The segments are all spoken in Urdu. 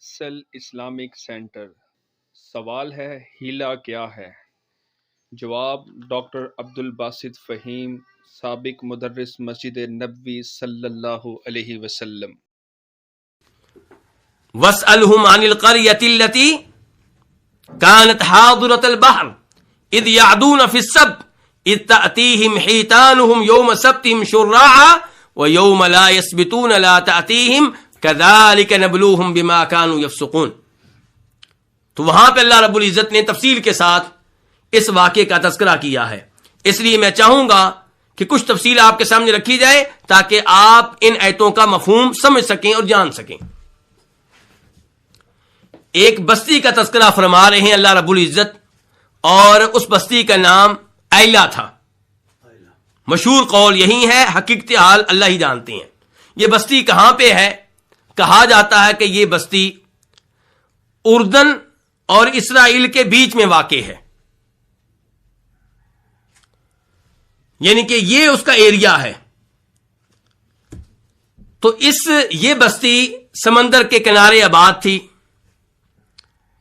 سل اسلامک سینٹر۔ سوال ہے ہیلا کیا ہے؟ جواب ڈاکٹر عبدالباسط فہیم، سابق مدرس مسجد نبوی صلی اللہ علیہ وسلم۔ وَاسْأَلْهُمْ عَنِ الْقَرْيَةِ الَّتِي كَانَتْ حَاضِرَةَ الْبَحْرِ إِذْ يَعْدُونَ فِي السَّبْتِ إِذْ تَأْتِيهِمْ حِيتَانُهُمْ يَوْمَ سَبْتِهِمْ شُرَّاعًا وَيَوْمَ لَا يَسْبِتُونَ لَا تَأْتِيهِمْ كَذَلِكَ نَبْلُوهُمْ بِمَا كَانُوا يَفْسُقُونَ۔ تو وہاں پہ اللہ رب العزت نے تفصیل کے ساتھ اس واقعے کا تذکرہ کیا ہے، اس لیے میں چاہوں گا کہ کچھ تفصیل آپ کے سامنے رکھی جائے تاکہ آپ ان آیتوں کا مفہوم سمجھ سکیں اور جان سکیں۔ ایک بستی کا تذکرہ فرما رہے ہیں اللہ رب العزت، اور اس بستی کا نام ایلا تھا۔ مشہور قول یہی ہے، حقیقت حال اللہ ہی جانتے ہیں۔ یہ بستی کہاں پہ ہے؟ کہا جاتا ہے کہ یہ بستی اردن اور اسرائیل کے بیچ میں واقع ہے، یعنی کہ یہ اس کا ایریا ہے۔ تو یہ بستی سمندر کے کنارے آباد تھی،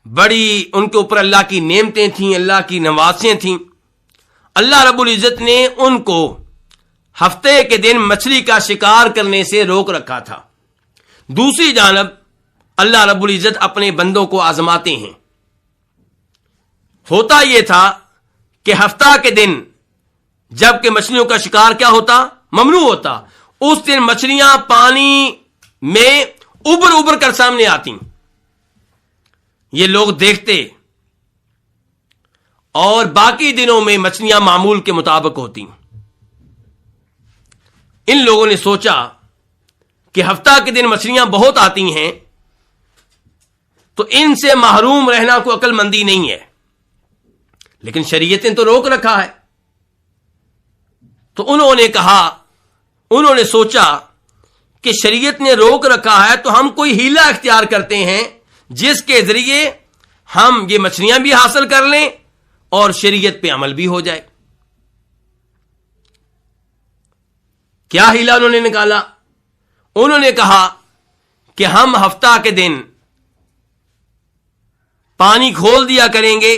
بڑی ان کے اوپر اللہ کی نعمتیں تھیں، اللہ کی نوازشیں تھیں۔ اللہ رب العزت نے ان کو ہفتے کے دن مچھلی کا شکار کرنے سے روک رکھا تھا۔ دوسری جانب اللہ رب العزت اپنے بندوں کو آزماتے ہیں۔ ہوتا یہ تھا کہ ہفتہ کے دن جب کہ مچھلیوں کا شکار کیا ہوتا؟ ممنوع ہوتا۔ اس دن مچھلیاں پانی میں ابر ابر کر سامنے آتی، یہ لوگ دیکھتے، اور باقی دنوں میں مچھلیاں معمول کے مطابق ہوتی۔ ان لوگوں نے سوچا کہ ہفتہ کے دن مچھلیاں بہت آتی ہیں تو ان سے محروم رہنا کوئی عقل مندی نہیں ہے، لیکن شریعت نے تو روک رکھا ہے۔ تو انہوں نے سوچا کہ شریعت نے روک رکھا ہے تو ہم کوئی ہیلا اختیار کرتے ہیں جس کے ذریعے ہم یہ مچھلیاں بھی حاصل کر لیں اور شریعت پہ عمل بھی ہو جائے۔ کیا ہیلا انہوں نے نکالا؟ انہوں نے کہا کہ ہم ہفتہ کے دن پانی کھول دیا کریں گے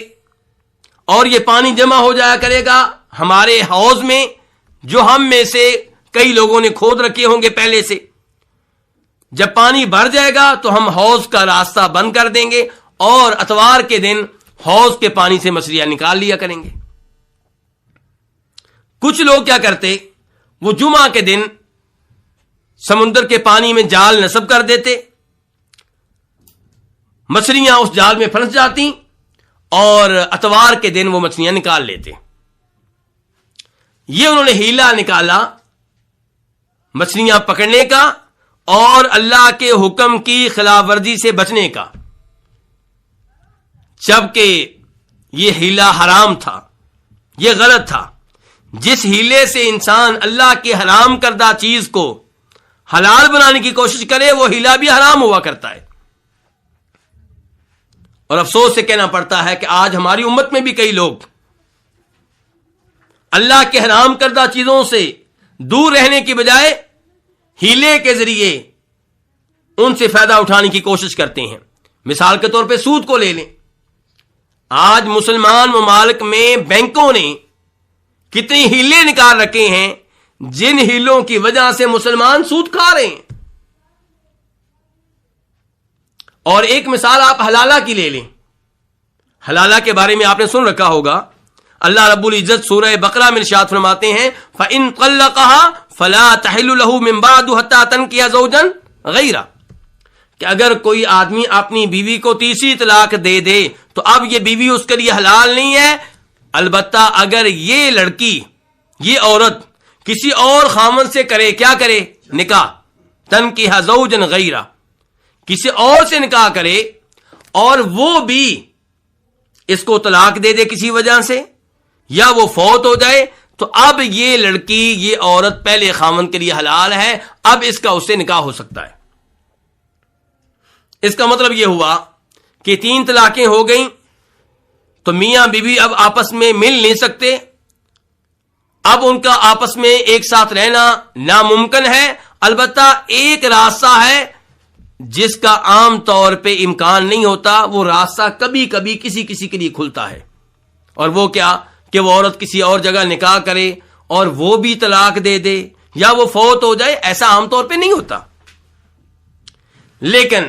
اور یہ پانی جمع ہو جایا کرے گا ہمارے حوض میں، جو ہم میں سے کئی لوگوں نے کھود رکھے ہوں گے پہلے سے۔ جب پانی بھر جائے گا تو ہم حوض کا راستہ بند کر دیں گے اور اتوار کے دن حوض کے پانی سے مچھلیاں نکال لیا کریں گے۔ کچھ لوگ کیا کرتے، وہ جمعہ کے دن سمندر کے پانی میں جال نصب کر دیتے، مچھلیاں اس جال میں پھنس جاتی اور اتوار کے دن وہ مچھلیاں نکال لیتے۔ یہ انہوں نے ہیلا نکالا مچھلیاں پکڑنے کا اور اللہ کے حکم کی خلاف ورزی سے بچنے کا، جبکہ یہ ہیلا حرام تھا، یہ غلط تھا۔ جس ہیلے سے انسان اللہ کی حرام کردہ چیز کو حلال بنانے کی کوشش کرے وہ ہیلا بھی حرام ہوا کرتا ہے۔ اور افسوس سے کہنا پڑتا ہے کہ آج ہماری امت میں بھی کئی لوگ اللہ کے حرام کردہ چیزوں سے دور رہنے کی بجائے ہیلے کے ذریعے ان سے فائدہ اٹھانے کی کوشش کرتے ہیں۔ مثال کے طور پہ سود کو لے لیں۔ آج مسلمان ممالک میں بینکوں نے کتنی ہیلے نکال رکھے ہیں جن ہیلوں کی وجہ سے مسلمان سود کھا رہے ہیں۔ اور ایک مثال آپ حلالہ کی لے لیں۔ حلالہ کے بارے میں آپ نے سن رکھا ہوگا، اللہ رب العزت سورہ بقرہ میں ارشاد فرماتے ہیں فَإِن طَلَّقَهَا فَلَا تَحِلُّ لَهُ مِن بَعْدُ حَتَّى تَنكِحَ زَوْجًا غَيْرَهُ، کہ اگر کوئی آدمی اپنی بیوی کو تیسری طلاق دے دے تو اب یہ بیوی اس کے لیے حلال نہیں ہے، البتہ اگر یہ لڑکی، یہ عورت کسی اور خامن سے کرے، کیا کرے؟ نکاح، تنکیہ زوجن غیرہ، کسی اور سے نکاح کرے اور وہ بھی اس کو طلاق دے دے کسی وجہ سے یا وہ فوت ہو جائے، تو اب یہ لڑکی، یہ عورت پہلے خامن کے لیے حلال ہے، اب اس کا اس سے نکاح ہو سکتا ہے۔ اس کا مطلب یہ ہوا کہ 3 طلاقیں ہو گئیں تو میاں بیوی اب آپس میں مل نہیں سکتے، اب ان کا آپس میں ایک ساتھ رہنا ناممکن ہے۔ البتہ ایک راستہ ہے جس کا عام طور پہ امکان نہیں ہوتا، وہ راستہ کبھی کبھی کسی کسی کے لیے کھلتا ہے. اور وہ کیا کہ وہ عورت کسی اور جگہ نکاح کرے اور وہ بھی طلاق دے دے یا وہ فوت ہو جائے. ایسا عام طور پہ نہیں ہوتا. لیکن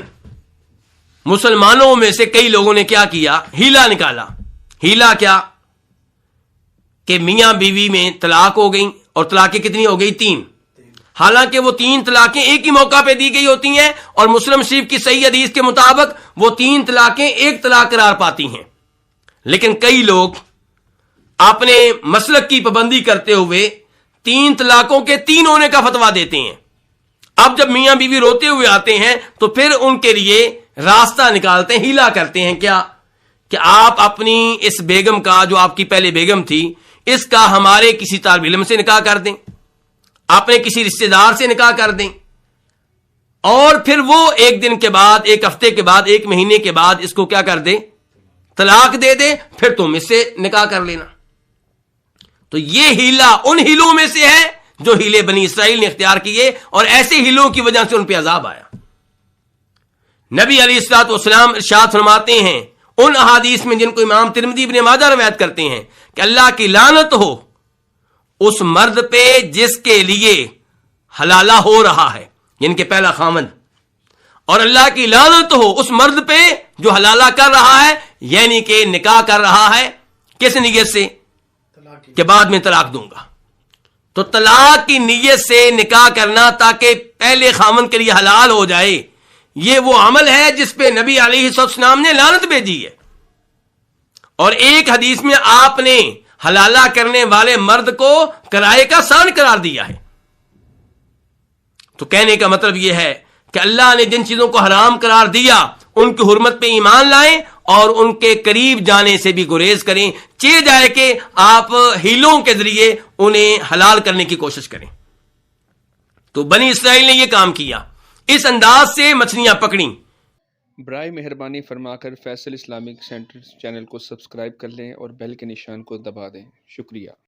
مسلمانوں میں سے کئی لوگوں نے کیا کیا؟ ہیلا نکالا. ہیلا کیا کہ میاں بیوی میں طلاق ہو گئی، اور طلاقیں کتنی ہو گئی؟ 3. حالانکہ وہ 3 طلاقیں ایک ہی موقع پہ دی گئی ہوتی ہیں، اور مسلم شریف کی صحیح حدیث کے مطابق وہ 3 طلاقیں ایک طلاق قرار پاتی ہیں. لیکن کئی لوگ اپنے مسلک کی پابندی کرتے ہوئے 3 طلاقوں کے 3 ہونے کا فتویٰ دیتے ہیں. اب جب میاں بیوی روتے ہوئے آتے ہیں تو پھر ان کے لیے راستہ نکالتے ہیں، ہیلا کرتے ہیں. کیا کہ آپ اپنی اس بیگم کا، جو آپ کی پہلے بیگم تھی، اس کا ہمارے کسی طالب علم سے نکاح کر دیں، اپنے کسی رشتہ دار سے نکاح کر دیں، اور پھر وہ 1 دن کے بعد، 1 ہفتے کے بعد، 1 مہینے کے بعد اس کو کیا کر دے؟ طلاق دے دے. پھر تم اس سے نکاح کر لینا. تو یہ ہیلا ان ہیلوں میں سے ہے جو ہیلے بنی اسرائیل نے اختیار کیے، اور ایسے ہیلوں کی وجہ سے ان پہ عذاب آیا. نبی علیہ الصلوۃ والسلام ارشاد فرماتے ہیں ان احادیث میں جن کو امام ترمذی ابن ماجہ روایت کرتے ہیں کہ اللہ کی لعنت ہو اس مرد پہ جس کے لیے حلالہ ہو رہا ہے، یعنی کہ پہلا خامند، اور اللہ کی لعنت ہو اس مرد پہ جو حلالہ کر رہا ہے، یعنی کہ نکاح کر رہا ہے. کس نیت سے؟ کہ بعد میں طلاق دوں گا. تو طلاق کی نیت سے نکاح کرنا تاکہ پہلے خامند کے لیے حلال ہو جائے، یہ وہ عمل ہے جس پہ نبی علیہ السلام نے لعنت بھیجی ہے. اور ایک حدیث میں آپ نے حلالہ کرنے والے مرد کو کرائے کا سان قرار دیا ہے. تو کہنے کا مطلب یہ ہے کہ اللہ نے جن چیزوں کو حرام قرار دیا ان کی حرمت پہ ایمان لائیں اور ان کے قریب جانے سے بھی گریز کریں، چاہے جائے کہ آپ ہیلوں کے ذریعے انہیں حلال کرنے کی کوشش کریں. تو بنی اسرائیل نے یہ کام کیا، اس انداز سے مچھلیاں پکڑیں. برائے مہربانی فرما کر فیصل اسلامک سینٹر چینل کو سبسکرائب کر لیں اور بیل کے نشان کو دبا دیں. شکریہ.